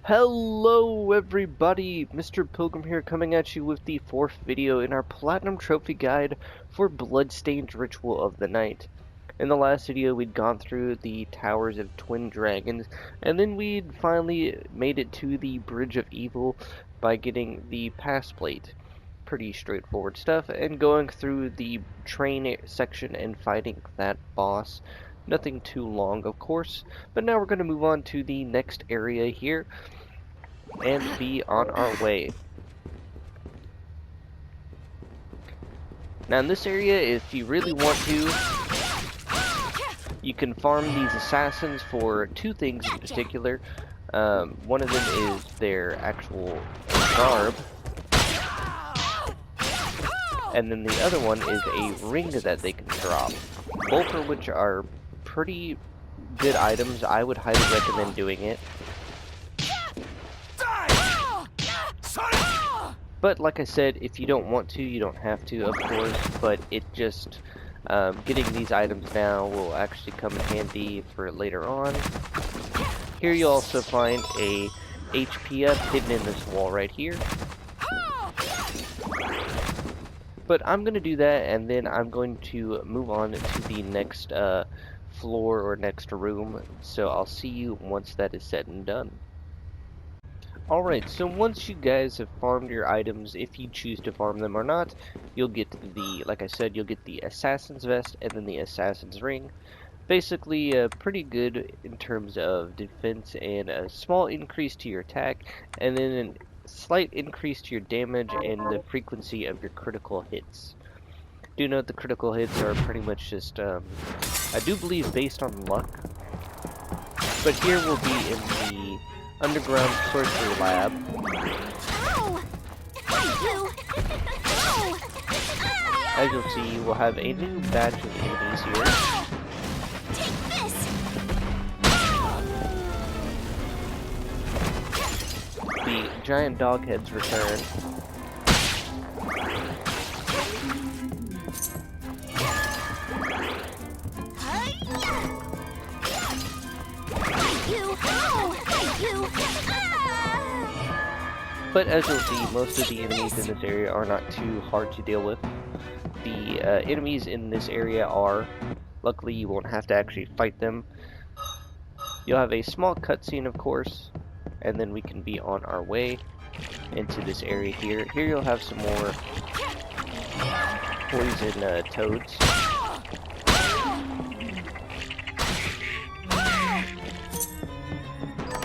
Hello everybody, Mr. Pilgrim here coming at you with the fourth video in our Platinum Trophy Guide for Bloodstained Ritual of the Night. In the last video we'd gone through the Towers of Twin Dragons, and then we'd finally made it to the Bridge of Evil by getting the pass plate. Pretty straightforward stuff, and going through the train section and fighting that boss. Nothing too long, of course, but now we're going to move on to the next area here and be on our way. Now in this area, if you really want to, you can farm these assassins for two things in particular. One of them is their actual garb, and then the other one is a ring that they can drop, both of which are pretty good items. I would highly recommend doing it. But like I said, if you don't want to, you don't have to, of course, but it just, getting these items now will actually come in handy for later on. Here you'll also find a HP up hidden in this wall right here. But I'm going to do that, and then I'm going to move on to the next floor or next room, so I'll see you once that is said and done. Alright, so once you guys have farmed your items, if you choose to farm them or not, you'll get the, like I said, you'll get the Assassin's Vest and then the Assassin's Ring. Basically, pretty good in terms of defense and a small increase to your attack, and then a slight increase to your damage and the frequency of your critical hits. Do note the critical hits are pretty much just, I do believe based on luck, but here we'll be in the underground sorcery lab. As you'll see, we'll have a new batch of enemies here. The giant dog heads return. But as you'll see, most of the enemies in this area are not too hard to deal with. The enemies in this area are, luckily you won't have to actually fight them. You'll have a small cutscene, of course, and then we can be on our way into this area here. Here you'll have some more poison toads.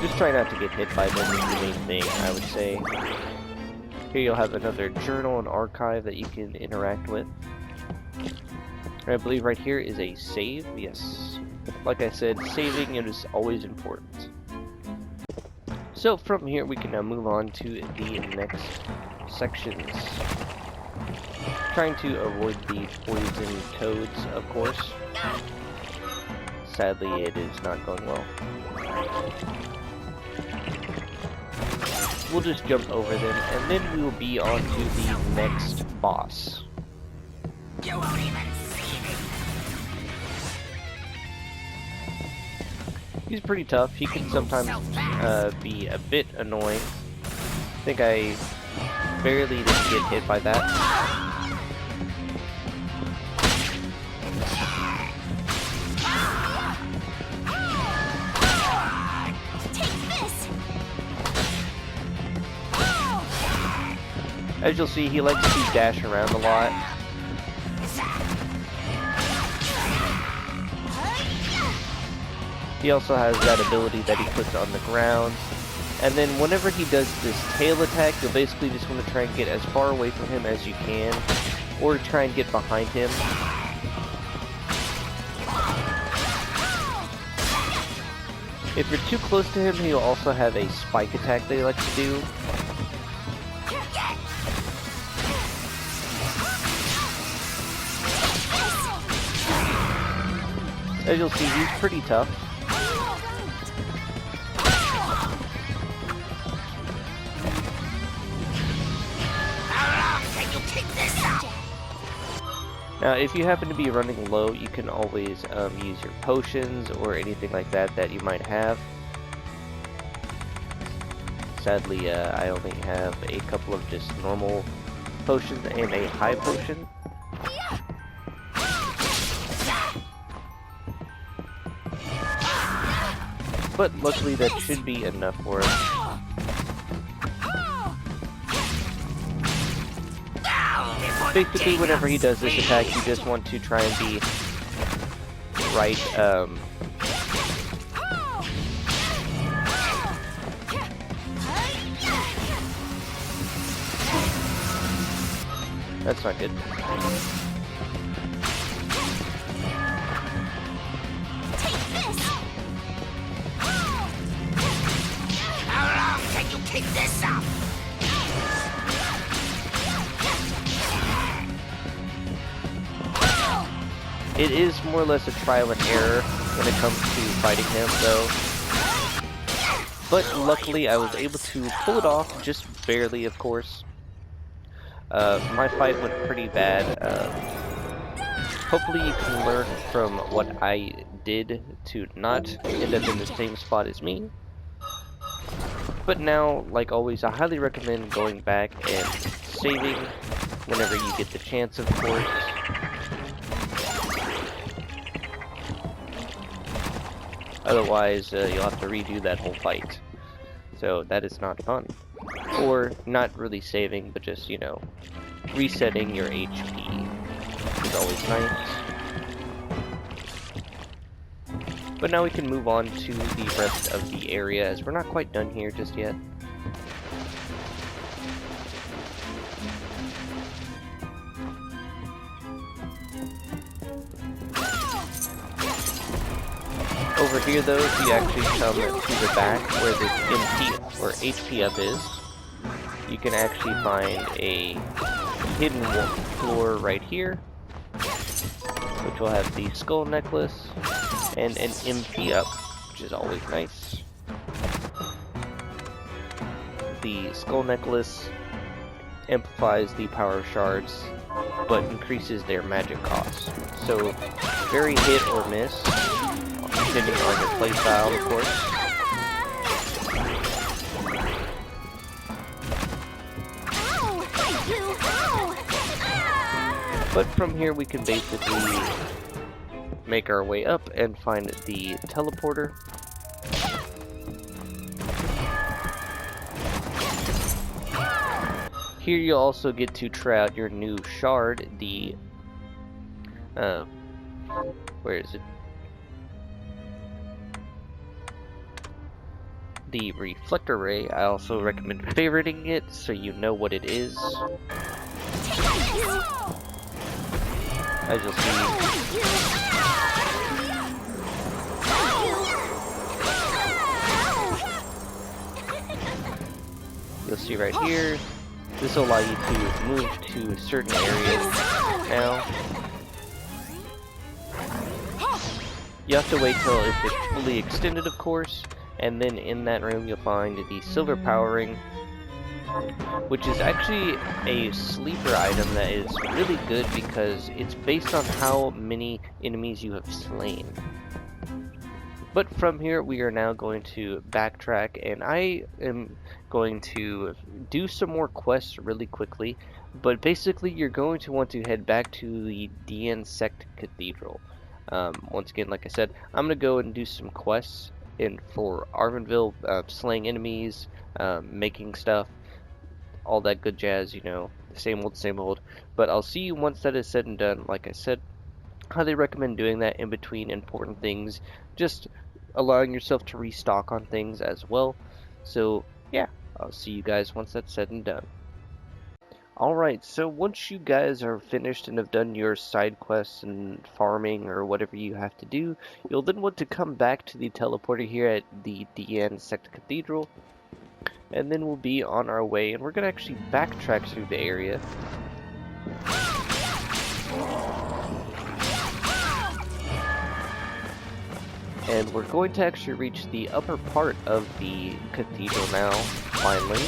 Just try not to get hit by them is the main thing, I would say. Here you'll have another journal and archive that you can interact with. And I believe right here is a save, yes. Like I said, saving is always important. So from here we can now move on to the next sections. Trying to avoid the poison toads, of course. Sadly, it is not going well. We'll just jump over them, and then we will be on to the next boss. You won't even see me. He's pretty tough. He can sometimes be a bit annoying. I think I barely didn't get hit by that. As you'll see, he likes to dash around a lot. He also has that ability that he puts on the ground. And then whenever he does this tail attack, you'll basically just want to try and get as far away from him as you can, or try and get behind him. If you're too close to him, he'll also have a spike attack that he likes to do. As you'll see, he's pretty tough. Now, if you happen to be running low, you can always use your potions or anything like that that you might have. sadly, I only have a couple of just normal potions and a high potion. But luckily that should be enough for us. Basically, whenever he does this attack, you just want to try and be right, that's not good. How long can you keep this up? It is more or less a trial and error when it comes to fighting him, though. But luckily, I was able to pull it off, just barely, of course. My fight went pretty bad. Hopefully you can learn from what I did to not end up in the same spot as me. But now, like always, I highly recommend going back and saving whenever you get the chance, of course. Otherwise, you'll have to redo that whole fight. So that is not fun. Or not really saving, but just, you know, resetting your HP is always nice. But now we can move on to the rest of the area, as we're not quite done here just yet. Over here, though, if you actually come to the back where this MP or HP up is, you can actually find a hidden floor right here, which will have the skull necklace and an MP up, which is always nice. The skull necklace amplifies the power of shards, but increases their magic cost. So, very hit or miss, depending on your playstyle, of course. But from here we can basically make our way up and find the teleporter. Here you'll also get to try out your new shard, the where is it? The reflector ray. I also recommend favoriting it so you know what it is. As you'll see, you'll see right here, this will allow you to move to certain areas now. You have to wait till it's fully extended, of course, and then in that room you'll find the silver power ring, which is actually a sleeper item that is really good because it's based on how many enemies you have slain. But from here we are now going to backtrack, and I am going to do some more quests really quickly, but basically you're going to want to head back to the Dian Cecht Cathedral. Once again, like I said, I'm going to go and do some quests for Arvenville, slaying enemies, making stuff, all that good jazz, you know, same old. But I'll see you once that is said and done. Like I said, highly recommend doing that in between important things, just allowing yourself to restock on things as well. So yeah, I'll see you guys once that's said and done. Alright, so once you guys are finished and have done your side quests and farming or whatever you have to do, you'll then want to come back to the teleporter here at the Dian Cecht Cathedral, and then we'll be on our way, and we're going to actually backtrack through the area. And we're going to actually reach the upper part of the cathedral now, finally.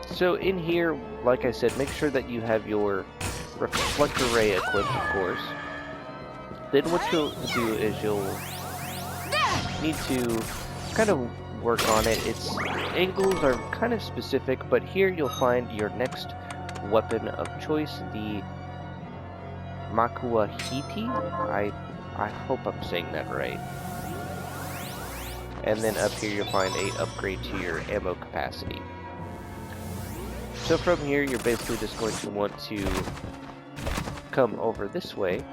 So in here, like I said, make sure that you have your reflector ray equipped, of course. Then what you'll do is you'll need to kind of work on it. Its angles are kind of specific, but here you'll find your next weapon of choice, the Makuahiti. I hope I'm saying that right. And then up here you'll find a upgrade to your ammo capacity. So from here you're basically just going to want to come over this way.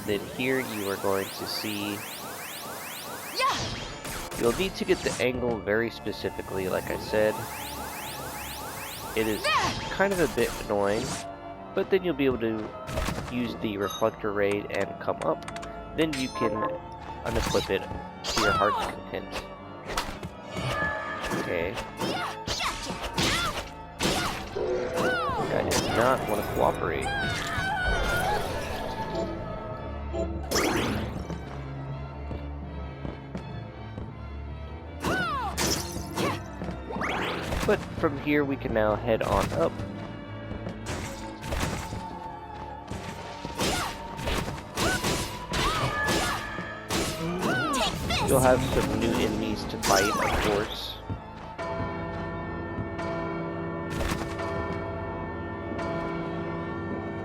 Then here you are going to see, you'll need to get the angle very specifically, like I said. It is kind of a bit annoying, but then you'll be able to use the reflector ray and come up. Then you can unequip it to your heart's content. Okay. Guy does not want to cooperate. But from here we can now head on up. You'll have some new enemies to fight, of course.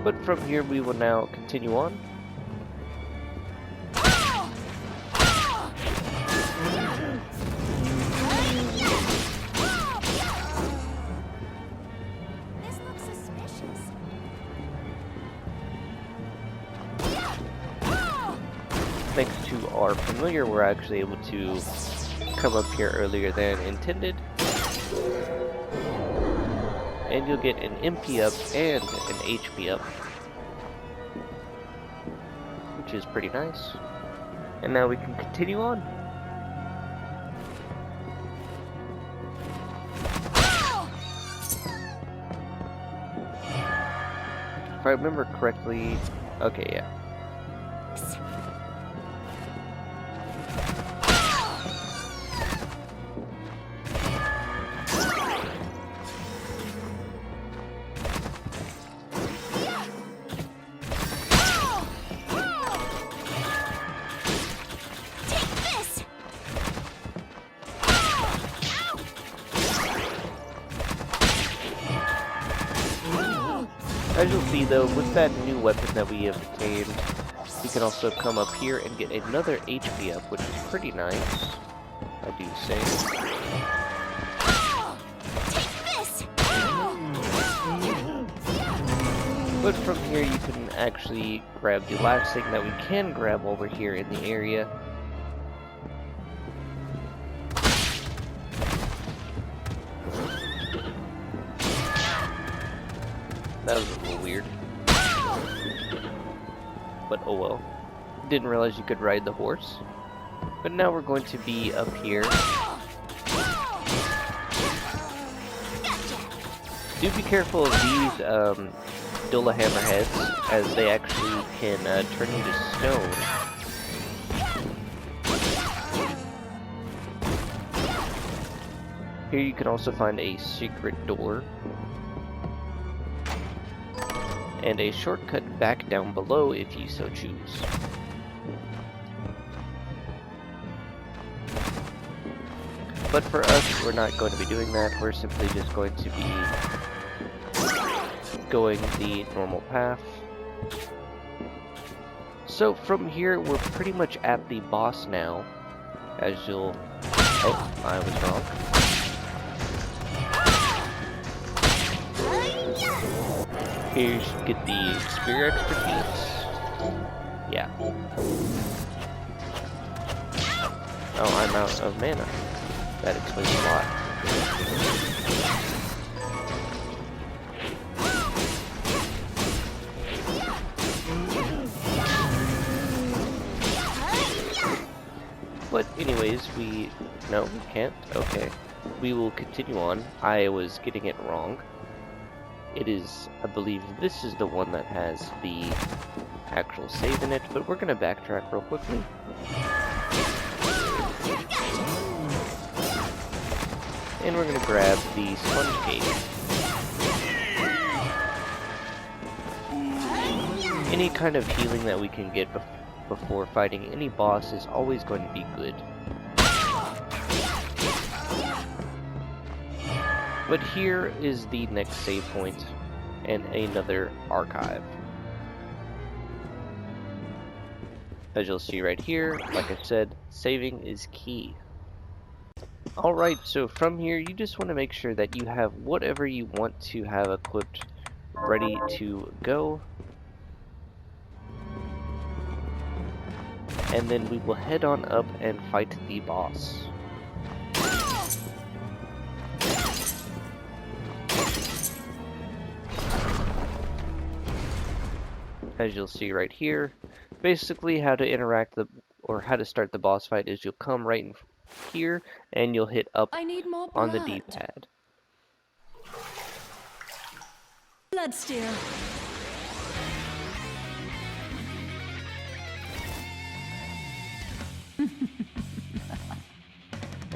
But from here we will now continue on. Thanks to our familiar, we're actually able to come up here earlier than intended. And you'll get an MP up and an HP up, which is pretty nice. And now we can continue on. If I remember correctly, okay, yeah. As you'll see though, with that new weapon that we have obtained, we can also come up here and get another HP up, which is pretty nice, I do say. But from here you can actually grab the last thing that we can grab over here in the area. That was a little weird. But oh well. Didn't realize you could ride the horse. But now we're going to be up here. Do be careful of these Dula hammerheads, as they actually can turn into stone. Here you can also find a secret door. And a shortcut back down below if you so choose. But for us, we're not going to be doing that. We're simply just going to be going the normal path. So from here, we're pretty much at the boss now. As you'll... Oh, I was wrong. Here you should get the spear expertise. Yeah. Oh, I'm out of mana. That explains a lot. But anyways, no, we can't. Okay. We will continue on. I was getting it wrong. It is, I believe this is the one that has the actual save in it, but we're going to backtrack real quickly. And we're going to grab the sponge cake. Any kind of healing that we can get before fighting any boss is always going to be good. But here is the next save point and another archive. As you'll see right here, like I said, saving is key. Alright, so from here you just want to make sure that you have whatever you want to have equipped ready to go. And then we will head on up and fight the boss. As you'll see right here, basically how to interact or how to start the boss fight is you'll come right in here and you'll hit up on the D-pad. Bloodstained.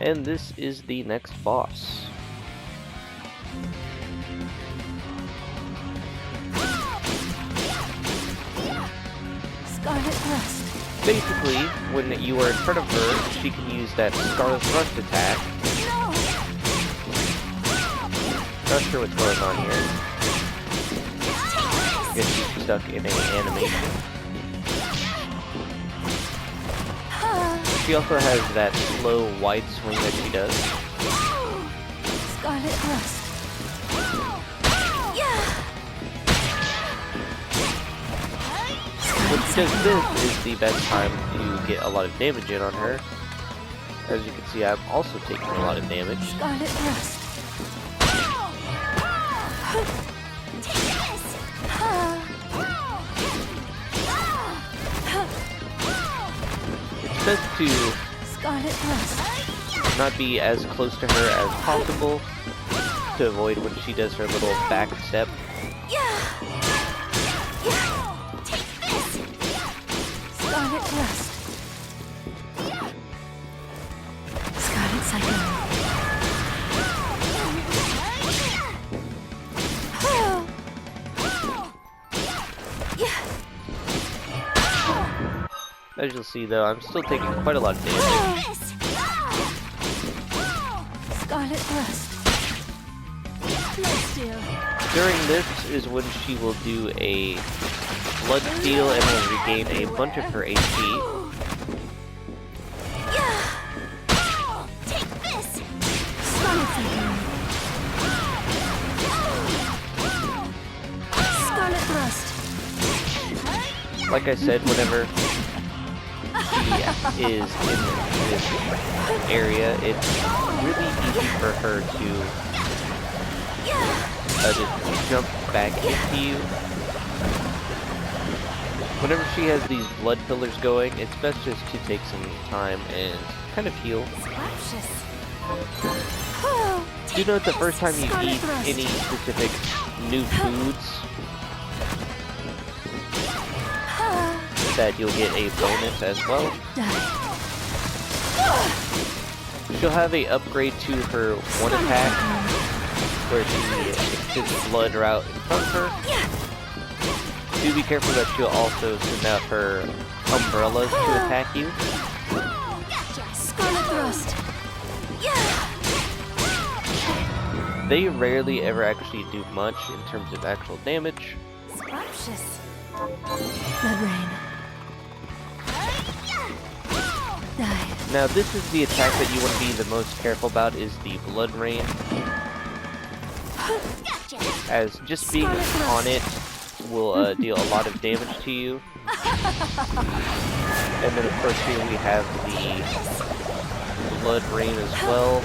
And this is the next boss. Scarlet Thrust. Basically, when you are in front of her, she can use that Scarlet Thrust attack. Not sure what's going on here. I guess she's stuck in an animation. She also has that slow wide swing that she does. Scarlet Thrust. When she does this is the best time to get a lot of damage in on her. As you can see, I'm also taking a lot of damage. Scarlet Thrust. It's best to Scarlet Thrust. not be as close to her as possible to avoid when she does her little back step. Scarlet Thrust. Scarlet Cycle. As you'll see though, I'm still taking quite a lot of damage. Scarlet Thrust. Bloodstained. During this is when she will do a blood steal and will regain a bunch of her HP. Take this. Scarlet Cycle. Scarlet Thrust. Like I said, whenever she is in this area, it's really easy for her to just jump back into you. Whenever she has these blood pillars going, it's best just to take some time and kind of heal. Do note the first time you eat any specific new foods, that you'll get a bonus as well. She'll have a upgrade to her one attack, where she extends blood route in front of her. Do be careful that she'll also send out her umbrellas to attack you. Scarlet Thrust. They rarely ever actually do much in terms of actual damage. Scrumptious. Blood Rain. Die. Now this is the attack that you want to be the most careful about, is the Blood Rain. As just being on it will deal a lot of damage to you. And then of course here we have the Blood Rain as well,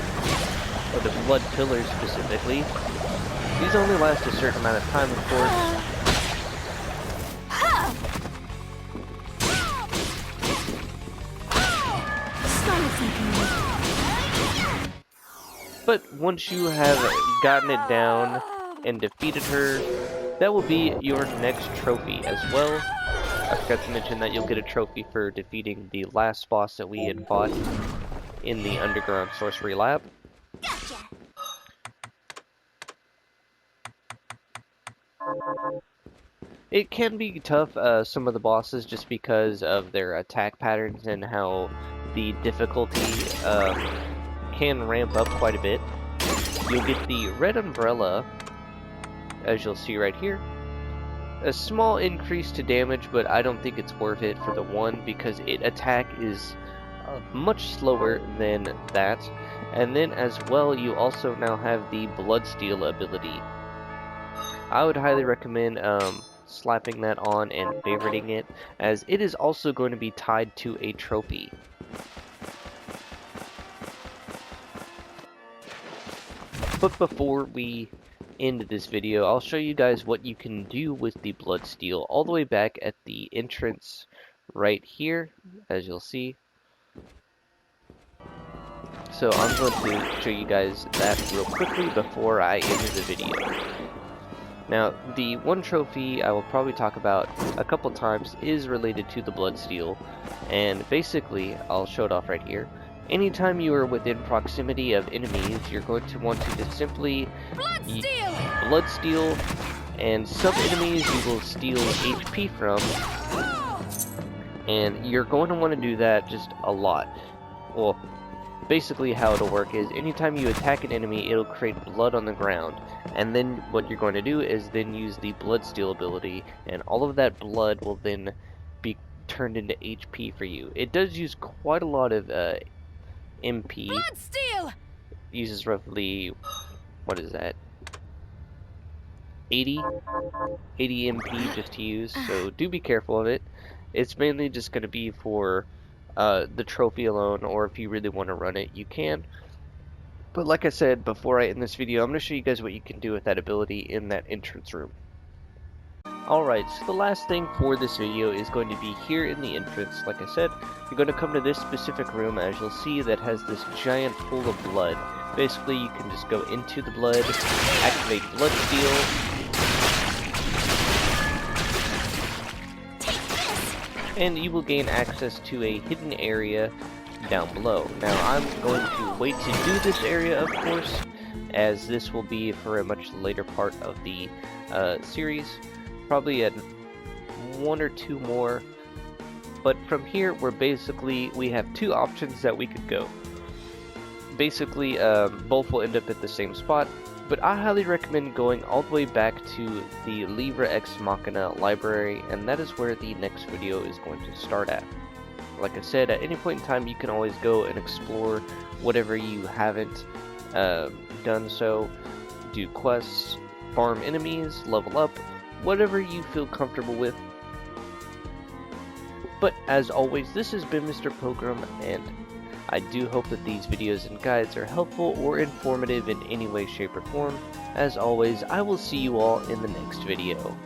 or the Blood Pillars specifically. These only last a certain amount of time, of course. But once you have gotten it down and defeated her, that will be your next trophy as well. I forgot to mention that you'll get a trophy for defeating the last boss that we had fought in the underground sorcery lab. It can be tough, some of the bosses, just because of their attack patterns and how the difficulty can ramp up quite a bit. You'll get the red umbrella, as you'll see right here. A small increase to damage, but I don't think it's worth it for the one, because its attack is much slower than that. And then as well, you also now have the Bloodstained ability. I would highly recommend slapping that on and favoriting it, as it is also going to be tied to a trophy. But before we end this video, I'll show you guys what you can do with the Bloodstained all the way back at the entrance right here, as you'll see. So I'm going to show you guys that real quickly before I end the video. Now, the one trophy I will probably talk about a couple times is related to the Bloodstained, and basically, I'll show it off right here. Anytime you are within proximity of enemies, you're going to want to just simply Bloodstained, and some enemies you will steal HP from, and you're going to want to do that just a lot. Well, basically how it'll work is anytime you attack an enemy, it'll create blood on the ground, and then what you're going to do is then use the Bloodstained ability, and all of that blood will then be turned into HP for you. It does use quite a lot of MP. Bloodstained! Uses roughly, what is that, 80 MP just to use, so do be careful of it. It's mainly just going to be for the trophy alone, or if you really want to run it, you can. But like I said before I end this video, I'm going to show you guys what you can do with that ability in that entrance room. Alright, so the last thing for this video is going to be here in the entrance. Like I said, you're going to come to this specific room, as you'll see, that has this giant pool of blood. Basically, you can just go into the blood, activate Bloodstained, and you will gain access to a hidden area down below. Now, I'm going to wait to do this area, of course, as this will be for a much later part of the series. Probably at one or two more, but from here we have two options that we could go. Basically, both will end up at the same spot, but I highly recommend going all the way back to the XXMRPILGRIMXX library, and that is where the next video is going to start at. Like I said, at any point in time you can always go and explore whatever you haven't done so, do quests, farm enemies, level up, whatever you feel comfortable with. But as always, this has been Mr. Pilgrim, and I do hope that these videos and guides are helpful or informative in any way, shape, or form. As always, I will see you all in the next video.